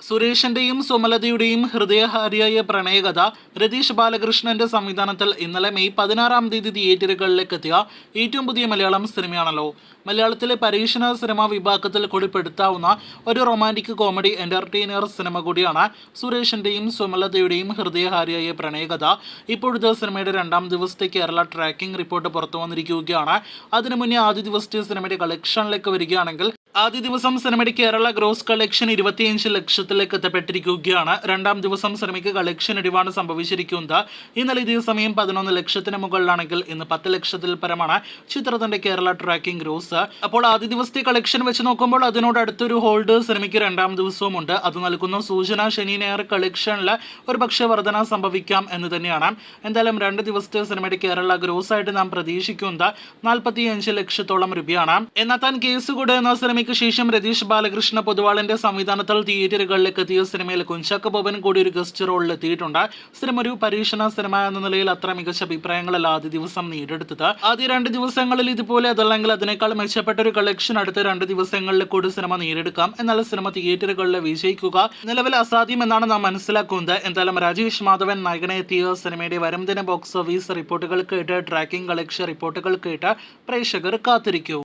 സുരേഷിന്റെയും സുമലതയുടെയും ഹൃദയഹാരിയായ പ്രണയകഥ രതീഷ് ബാലകൃഷ്ണന്റെ സംവിധാനത്തിൽ ഇന്നലെ മെയ് 16-ാം തീയതി തിയേറ്ററുകളിലേക്ക് എത്തിയ ഏറ്റവും പുതിയ മലയാളം സിനിമയാണല്ലോ. മലയാളത്തിലെ പരീക്ഷണ സിനിമ വിഭാഗത്തിൽ കൂടിപ്പെടുത്താവുന്ന ഒരു റൊമാൻറ്റിക് കോമഡി എന്റർടൈനർ സിനിമ കൂടിയാണ് സുരേഷിന്റെയും സുമലതയുടെയും ഹൃദയഹാരിയായ പ്രണയകഥ. ഇപ്പോഴത്തെ സിനിമയുടെ 2-ാം ദിവസത്തെ കേരള ട്രാക്കിംഗ് റിപ്പോർട്ട് പുറത്തു വന്നിരിക്കുകയാണ്. അതിനു മുന്നേ ആദ്യ ദിവസത്തെ സിനിമയുടെ കളക്ഷനിലേക്ക് വരികയാണെങ്കിൽ ആദ്യ ദിവസം സിനിമയുടെ കേരള ഗ്രോസ് കളക്ഷൻ 25 ലക്ഷത്തിലേക്ക് എത്തപ്പെട്ടിരിക്കുകയാണ്. 2-ാം ദിവസം സിനിമയ്ക്ക് കളക്ഷൻ ഇടിവാണ് സംഭവിച്ചിരിക്കുന്നത്. ഇന്നലെ ഇതേ സമയം 11 ലക്ഷത്തിന് മുകളിലാണെങ്കിൽ ഇന്ന് 10 ലക്ഷത്തിൽ പരമാണ് ചിത്രത്തിന്റെ കേരള ട്രാക്കിംഗ് ഗ്രോസ്. അപ്പോൾ ആദ്യ ദിവസത്തെ കളക്ഷൻ വെച്ച് നോക്കുമ്പോൾ അതിനോട് അടുത്തൊരു ഹോൾഡ് സിനിമയ്ക്ക് 2-ാം ദിവസവും ഉണ്ട്. അത് നൽകുന്ന സൂചന ശനി ഞായർ കളക്ഷനിൽ ഒരുപക്ഷെ വർധന സംഭവിക്കാം എന്ന് തന്നെയാണ്. എന്തായാലും 2 ദിവസത്തെ സിനിമയുടെ കേരള ഗ്രോസ് ആയിട്ട് നാം പ്രതീക്ഷിക്കുന്നത് 45 ലക്ഷത്തോളം രൂപയാണ്. എന്നാൽ താൻ കേസുകൂടെ എന്ന സിനിമയ്ക്ക് ശേഷം രതീഷ് ബാലകൃഷ്ണ പൊതുവാളിന്റെ സംവിധാനത്തിൽ തിയേറ്ററുകളിലേക്ക് എത്തിയ സിനിമയിൽ കുഞ്ചാക്കോ ബോബൻ കൂടി ഒരു ഗസ്റ്റ് റോളിൽ എത്തിയിട്ടുണ്ട്. സിനിമ ഒരു പരീക്ഷണ സിനിമ എന്ന നിലയിൽ അത്ര മികച്ച അഭിപ്രായങ്ങളല്ല ആദ്യ ദിവസം നേടിയെടുത്തത്. ആദ്യ 2 ദിവസങ്ങളിൽ ഇതുപോലെ അതല്ലെങ്കിൽ അതിനേക്കാൾ മെച്ചപ്പെട്ട ഒരു കളക്ഷൻ അടുത്ത 2 ദിവസങ്ങളിൽ കൂടി സിനിമ നേടിയെടുക്കാം. എന്നാൽ സിനിമ തിയേറ്ററുകളിൽ വിജയിക്കുക നിലവിൽ അസാധ്യം എന്നാണ് നാം മനസ്സിലാക്കുന്നത്. എന്തായാലും രാജേഷ് മാധവൻ നായകനെ എത്തിയ സിനിമയുടെ വരും ദിന ബോക്സ് ഓഫീസ് റിപ്പോർട്ടുകൾ കേട്ട് ട്രാക്കിംഗ് കളക്ഷൻ റിപ്പോർട്ടുകൾ കേട്ട് പ്രേക്ഷകർ കാത്തിരിക്കൂ.